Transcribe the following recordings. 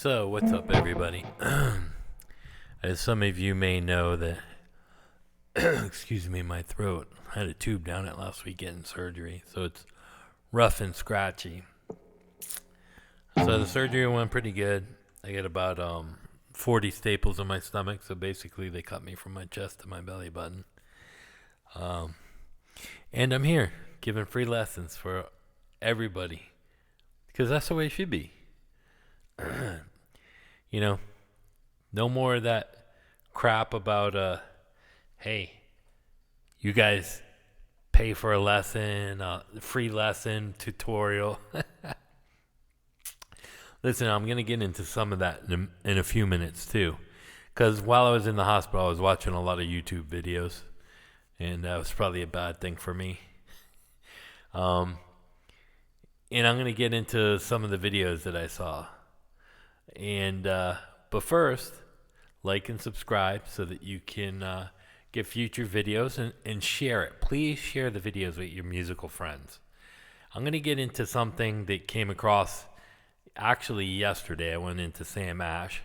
So, what's up, everybody? As some of you may know, that excuse me, my throat. I had a tube down it last week getting surgery, so it's rough and scratchy. So the surgery went pretty good. I got about 40 staples in my stomach, so basically they cut me from my chest to my belly button. And I'm here giving free lessons for everybody because that's the way it should be. You know, no more of that crap about, hey, you guys pay for a lesson, free lesson, tutorial. Listen, I'm going to get into some of that in a few minutes, too. Because while I was in the hospital, I was watching a lot of YouTube videos. And that was probably a bad thing for me. And I'm going to get into some of the videos that I saw. And but first, like and subscribe so that you can get future videos and share it. Please share the videos with your musical friends. I'm going to get into something that came across actually yesterday. I went into Sam Ash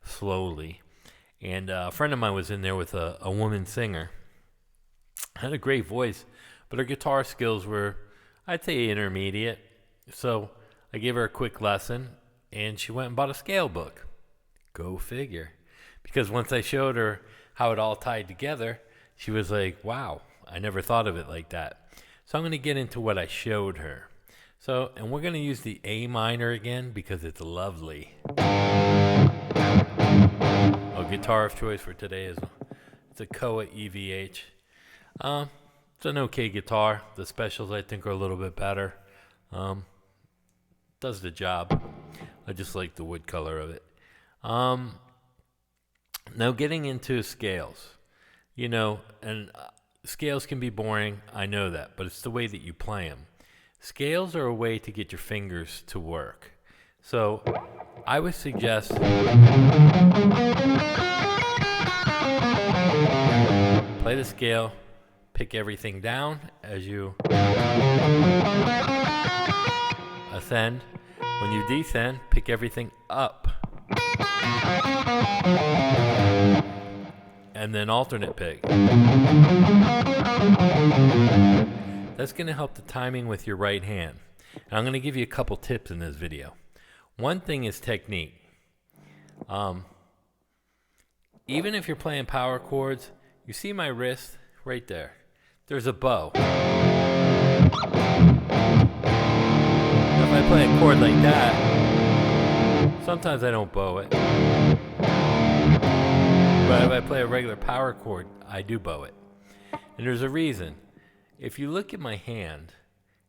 slowly, and a friend of mine was in there with a woman singer. Had a great voice, but her guitar skills were, I'd say, intermediate. So I gave her a quick lesson, and she went and bought a scale book. Go figure. Because once I showed her how it all tied together, she was like, wow, I never thought of it like that. So I'm going to get into what I showed her. So, and we're going to use the A minor again because it's lovely. Oh, guitar of choice for today is it's a Koa EVH. It's an okay guitar. The specials I think are a little bit better. Does the job. I just like the wood color of it. Now getting into scales, and scales can be boring. I know that, but it's the way that you play them. Scales are a way to get your fingers to work. So I would suggest play the scale, pick everything down as you ascend. When you descend, pick everything up. And then alternate pick. That's going to help the timing with your right hand. And I'm going to give you a couple tips in this video. One thing is technique. Even if you're playing power chords, you see my wrist right there. There's a bow. If I play a chord like that, sometimes I don't bow it. But if I play a regular power chord, I do bow it. And there's a reason. If you look at my hand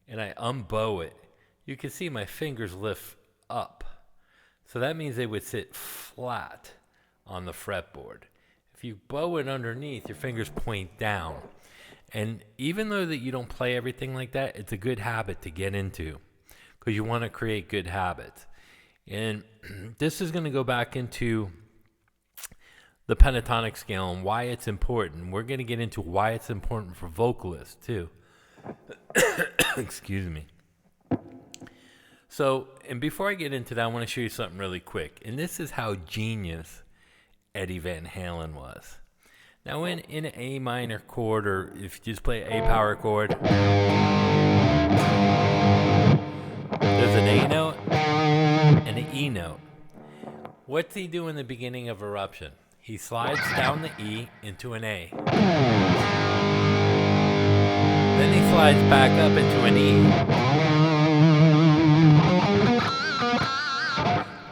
and I unbow it, you can see my fingers lift up. So that means they would sit flat on the fretboard. If you bow it underneath, your fingers point down. And even though that you don't play everything like that, it's a good habit to get into because you want to create good habits. And this is going to go back into the pentatonic scale and why it's important. We're going to get into why it's important for vocalists too. Excuse me. So, and before I get into that, I want to show you something really quick. And this is how genius Eddie Van Halen was. Now in an A minor chord, or if you just play A power chord, there's an A note and an E note. What's he do in the beginning of Eruption? He slides down the E into an A. Then he slides back up into an E.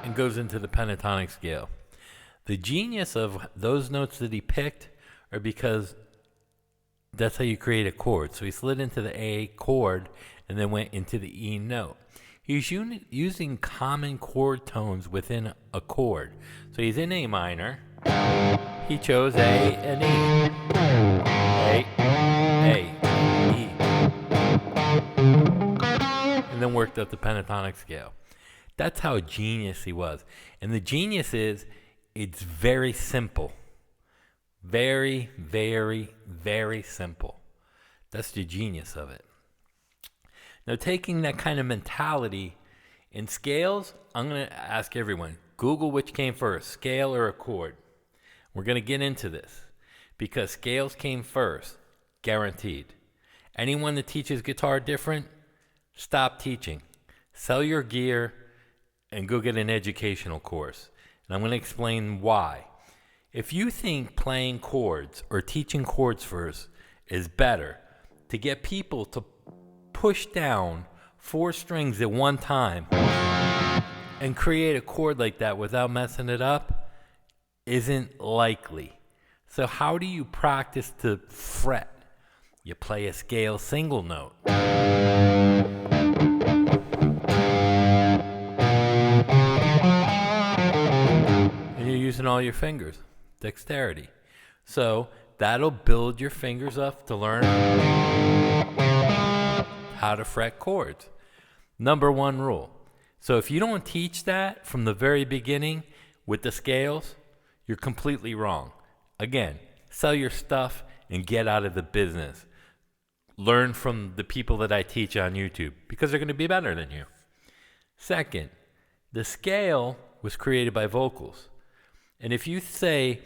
And goes into the pentatonic scale. The genius of those notes that he picked are because that's how you create a chord. So he slid into the A chord and then went into the E note. He's using common chord tones within a chord. So he's in A minor. He chose A and E. A, E. And then worked up the pentatonic scale. That's how genius he was. And the genius is, it's very simple. Very, very, very simple. That's the genius of it. Now, taking that kind of mentality in scales, I'm going to ask everyone, Google which came first, scale or a chord. We're going to get into this because scales came first, guaranteed. Anyone that teaches guitar different, stop teaching. Sell your gear and go get an educational course. And I'm going to explain why. If you think playing chords or teaching chords first is better to get people to push down 4 strings at one time and create a chord like that without messing it up isn't likely. So how do you practice to fret? You play a scale single note. And you're using all your fingers, dexterity. So that'll build your fingers up to learn how to fret chords. Number 1 rule. So if you don't teach that from the very beginning with the scales, you're completely wrong. Again, sell your stuff and get out of the business. Learn from the people that I teach on YouTube because they're going to be better than you. Second, the scale was created by vocals. And if you say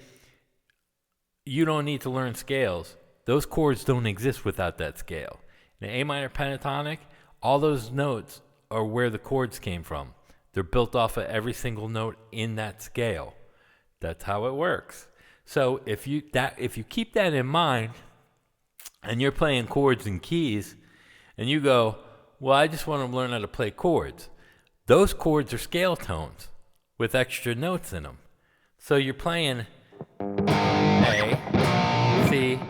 you don't need to learn scales, those chords don't exist without that scale. In A minor pentatonic, all those notes are where the chords came from. They're built off of every single note in that scale. That's how it works. So if you keep that in mind and you're playing chords and keys and you go, well, I just want to learn how to play chords. Those chords are scale tones with extra notes in them. So you're playing A, C,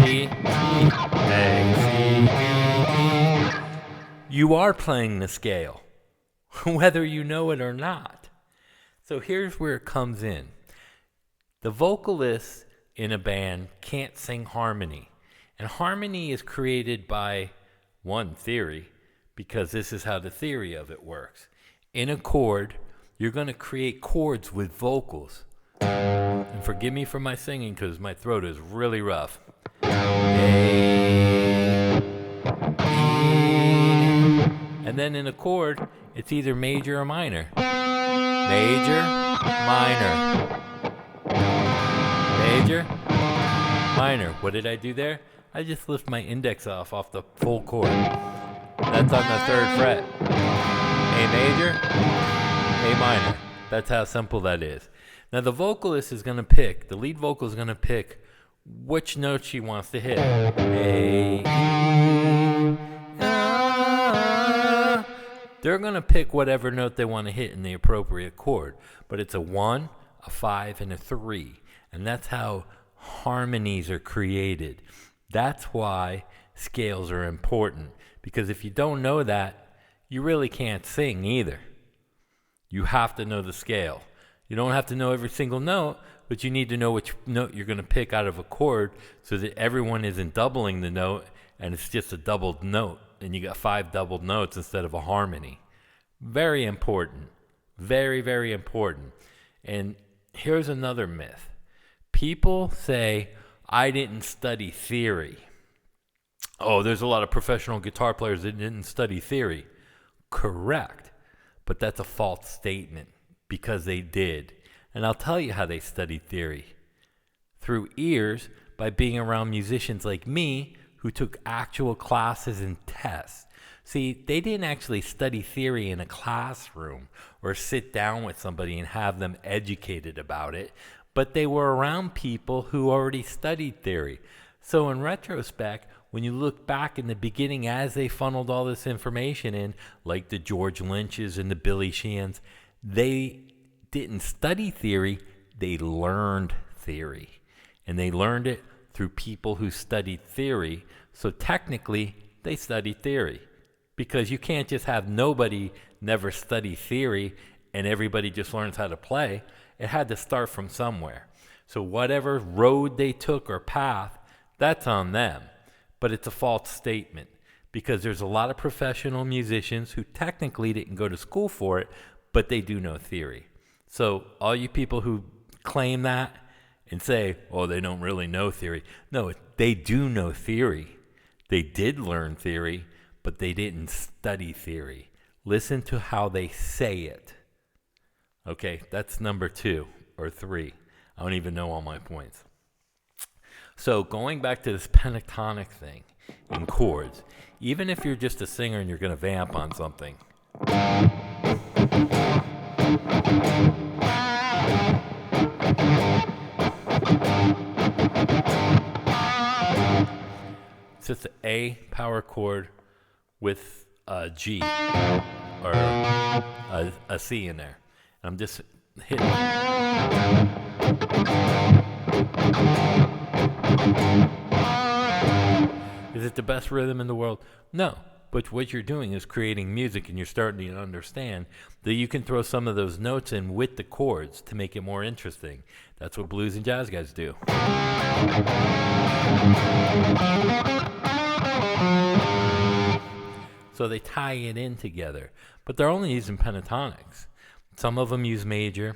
D, E, A, C, D, E. You are playing the scale, whether you know it or not. So here's where it comes in. The vocalist in a band can't sing harmony. And harmony is created by one theory, because this is how the theory of it works. In a chord, you're going to create chords with vocals. And forgive me for my singing because my throat is really rough. A, E. And then in a chord, it's either major or minor. Major, minor. Major, minor. What did I do there? I just lift my index off the full chord. That's on the 3rd fret. A major, A minor. That's how simple that is. Now the vocalist is going to pick, the lead vocal is going to pick which note she wants to hit. A, E, A. They're going to pick whatever note they want to hit in the appropriate chord. But it's a 1, a 5, and a 3. And that's how harmonies are created. That's why scales are important. Because if you don't know that, you really can't sing either. You have to know the scale. You don't have to know every single note, but you need to know which note you're going to pick out of a chord so that everyone isn't doubling the note and it's just a doubled note and you got 5 doubled notes instead of a harmony. Very important. Very, very important. And here's another myth. People say, I didn't study theory. Oh, there's a lot of professional guitar players that didn't study theory. Correct. But that's a false statement because they did. And I'll tell you how they studied theory. Through ears, by being around musicians like me who took actual classes and tests. See, they didn't actually study theory in a classroom or sit down with somebody and have them educated about it, but they were around people who already studied theory. So in retrospect, when you look back in the beginning as they funneled all this information in, like the George Lynches and the Billy Sheehans, they didn't study theory, they learned theory. And they learned it through people who studied theory. So technically, they studied theory. Because you can't just have nobody never study theory and everybody just learns how to play. It had to start from somewhere. So whatever road they took or path, that's on them. But it's a false statement because there's a lot of professional musicians who technically didn't go to school for it, but they do know theory. So all you people who claim that and say, oh, they don't really know theory. No, they do know theory. They did learn theory, but they didn't study theory. Listen to how they say it. Okay, that's number 2 or 3. I don't even know all my points. So going back to this pentatonic thing in chords, even if you're just a singer and you're going to vamp on something, it's just an A power chord with a G or a C in there. I'm just hitting. Is it the best rhythm in the world? No. But what you're doing is creating music, and you're starting to understand that you can throw some of those notes in with the chords to make it more interesting. That's what blues and jazz guys do. So they tie it in together. But they're only using pentatonics. Some of them use major.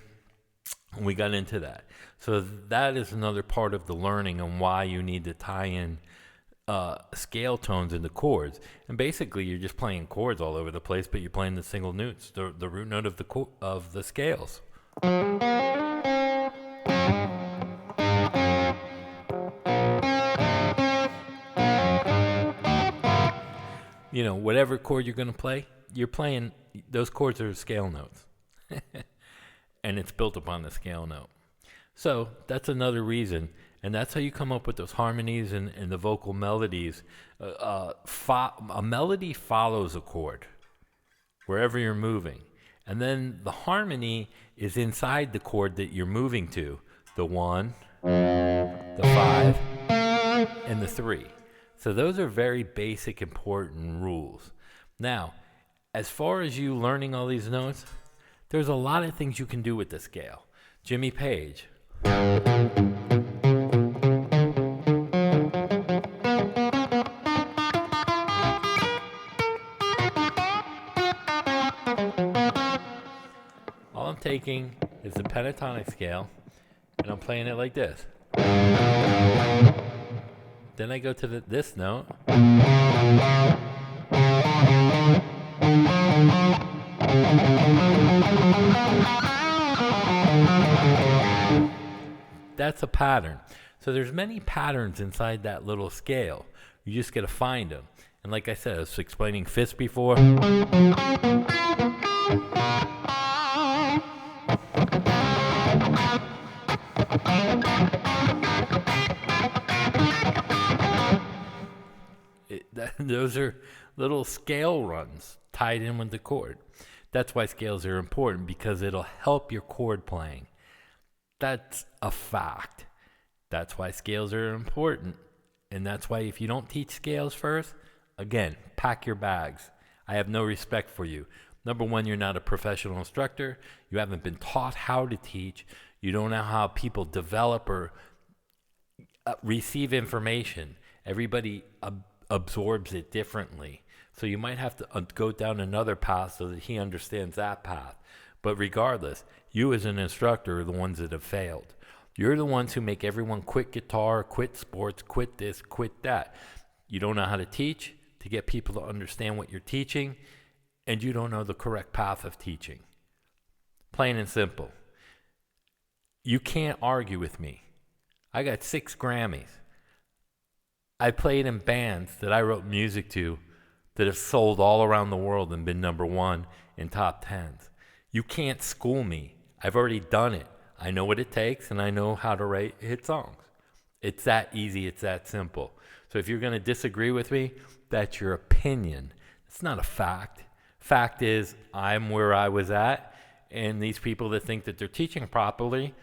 And we got into that. So that is another part of the learning on why you need to tie in scale tones into chords. And basically, you're just playing chords all over the place, but you're playing the single notes, the root note of the scales. You know, whatever chord you're going to play, you're playing, those chords are scale notes. And it's built upon the scale note. So that's another reason. And that's how you come up with those harmonies and the vocal melodies. A melody follows a chord wherever you're moving. And then the harmony is inside the chord that you're moving to. The 1, the 5, and the 3. So those are very basic, important rules. Now, as far as you learning all these notes, there's a lot of things you can do with the scale. Jimmy Page. All I'm taking is the pentatonic scale, and I'm playing it like this. Then I go to this note. That's a pattern. So there's many patterns inside that little scale. You just got to find them. And like I said, I was explaining fifths before. Those are little scale runs tied in with the chord. That's why scales are important, because it'll help your chord playing. That's a fact. That's why scales are important. And that's why if you don't teach scales first, again, pack your bags. I have no respect for you. Number one, you're not a professional instructor. You haven't been taught how to teach. You don't know how people develop or receive information. Everybody absorbs it differently. So you might have to go down another path so that he understands that path. But regardless, you as an instructor are the ones that have failed. You're the ones who make everyone quit guitar, quit sports, quit this, quit that. You don't know how to teach to get people to understand what you're teaching, and you don't know the correct path of teaching. Plain and simple. You can't argue with me. I got 6 Grammys. I played in bands that I wrote music to that have sold all around the world and been number 1 in top 10s. You can't school me. I've already done it. I know what it takes, and I know how to write hit songs. It's that easy. It's that simple. So if you're going to disagree with me, that's your opinion. It's not a fact. Fact is, I'm where I was at, and these people that think that they're teaching properly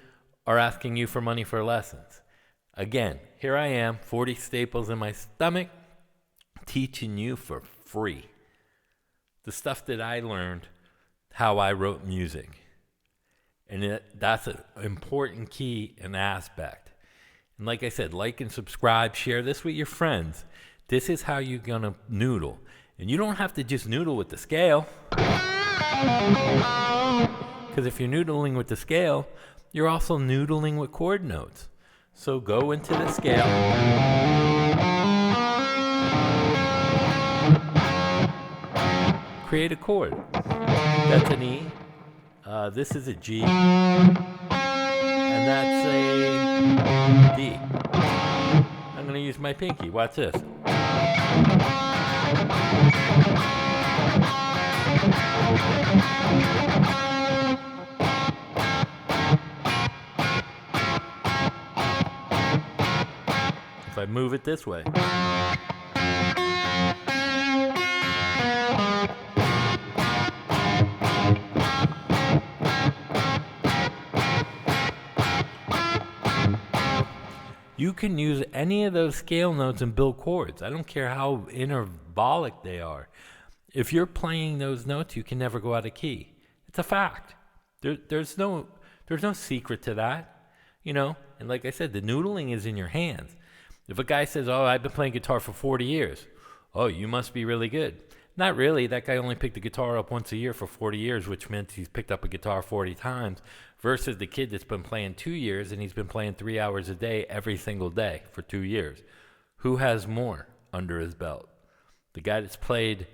are asking you for money for lessons. Again, here I am, 40 staples in my stomach, teaching you for free. The stuff that I learned, how I wrote music. And that's an important key and aspect. And like I said, like and subscribe, share this with your friends. This is how you're going to noodle. And you don't have to just noodle with the scale. Because if you're noodling with the scale, you're also noodling with chord notes. So go into the scale. Create a chord. That's an E, This is a G, and that's a D. I'm going to use my pinky. Watch this. If I move it this way. You can use any of those scale notes and build chords. I don't care how intervallic they are. If you're playing those notes, you can never go out of key. It's a fact. There's no secret to that, And like I said, the noodling is in your hands. If a guy says, "Oh, I've been playing guitar for 40 years," oh, you must be really good. Not really. That guy only picked the guitar up once a year for 40 years, which meant he's picked up a guitar 40 times, versus the kid that's been playing 2 years and he's been playing 3 hours a day every single day for 2 years. Who has more under his belt? The guy that's played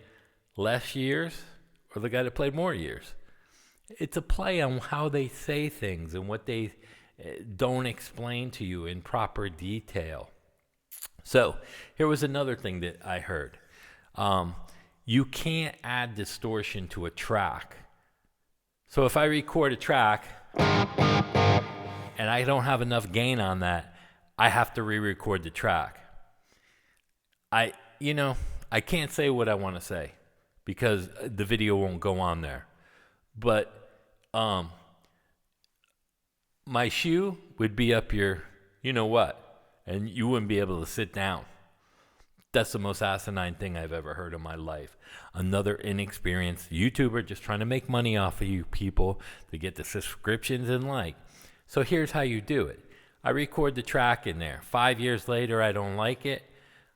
less years or the guy that played more years? It's a play on how they say things and what they don't explain to you in proper detail. So here was another thing that I heard. You can't add distortion to a track. So if I record a track and I don't have enough gain on that, I have to re-record the track. I can't say what I want to say because the video won't go on there. But my shoe would be up your and you wouldn't be able to sit down. That's the most asinine thing I've ever heard in my life. Another inexperienced YouTuber just trying to make money off of you people to get the subscriptions and like. So here's how you do it. I record the track in there. 5 years later, I don't like it.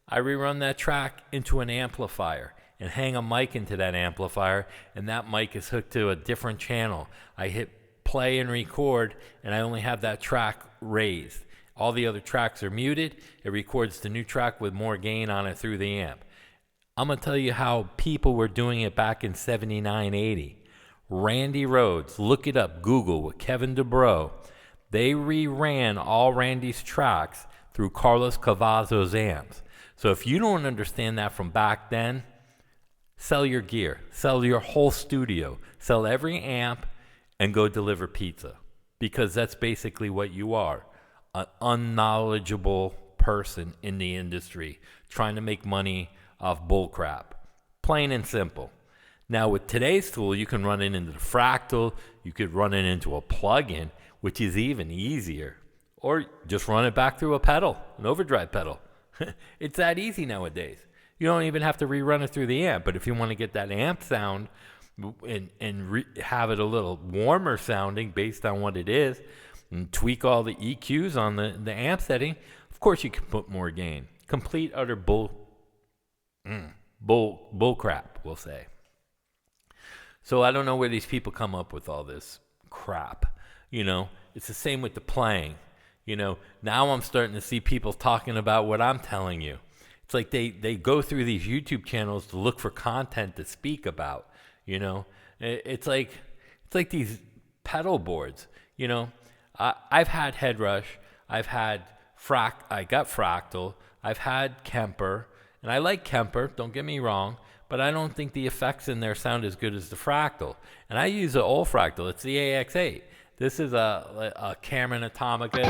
I rerun that track into an amplifier and hang a mic into that amplifier, and that mic is hooked to a different channel. I hit play and record, and I only have that track raised. All the other tracks are muted. It records the new track with more gain on it through the amp. I'm going to tell you how people were doing it back in 79, 80. Randy Rhoads, look it up, Google, with Kevin DuBrow. They reran all Randy's tracks through Carlos Cavazos amps. So if you don't understand that from back then, sell your gear, sell your whole studio, sell every amp, and go deliver pizza. Because that's basically what you are. An unknowledgeable person in the industry trying to make money off bullcrap. Plain and simple. Now with today's tool, you can run it into the Fractal, you could run it into a plugin, which is even easier. Or just run it back through a pedal, an overdrive pedal. It's that easy nowadays. You don't even have to rerun it through the amp, but if you want to get that amp sound and have it a little warmer sounding based on what it is, and tweak all the EQs on the amp setting, of course you can put more gain. Complete utter bull crap, we'll say. So I don't know where these people come up with all this crap. It's the same with the playing. Now I'm starting to see people talking about what I'm telling you. It's like they go through these YouTube channels to look for content to speak about. It's like these pedal boards. I've had Headrush, I got Fractal, I've had Kemper, and I like Kemper, don't get me wrong, but I don't think the effects in there sound as good as the Fractal. And I use an old Fractal, it's the AX8. This is a Cameron Atomica.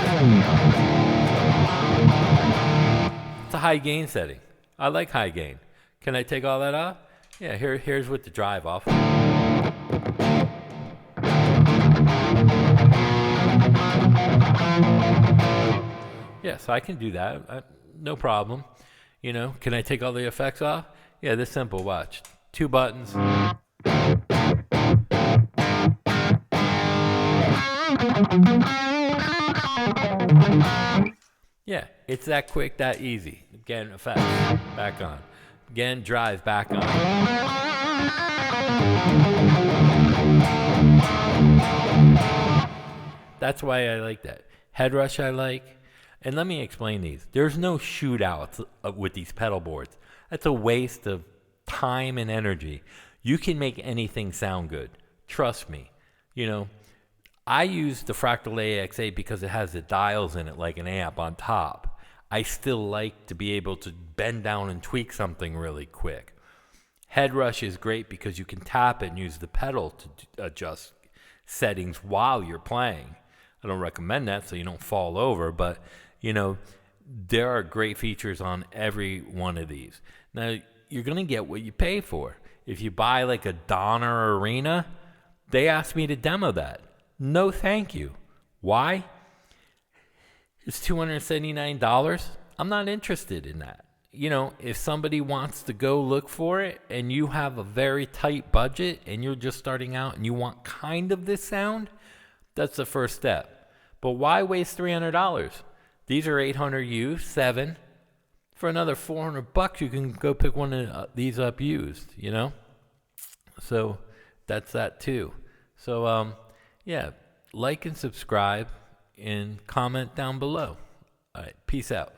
It's a high gain setting. I like high gain. Can I take all that off? Yeah, here's with the drive off. Yes, I can do that. No problem. Can I take all the effects off? Yeah, this simple. Watch. 2 buttons. Yeah, it's that quick, that easy. Again, effects. Back on. Again, drive back on. That's why I like that. Headrush I like. And let me explain these. There's no shootouts with these pedal boards. That's a waste of time and energy. You can make anything sound good. Trust me. You know, I use the Fractal AX8 because it has the dials in it like an amp on top. I still like to be able to bend down and tweak something really quick. Headrush is great because you can tap it and use the pedal to adjust settings while you're playing. I don't recommend that so you don't fall over, but there are great features on every one of these. Now, you're going to get what you pay for. If you buy like a Donner Arena, they asked me to demo that. No, thank you. Why? It's $279. I'm not interested in that. If somebody wants to go look for it and you have a very tight budget and you're just starting out and you want kind of this sound, that's the first step. But why waste $300? These are 800 used, 7. For another $400, you can go pick one of these up used, So that's that too. So, like and subscribe and comment down below. All right, peace out.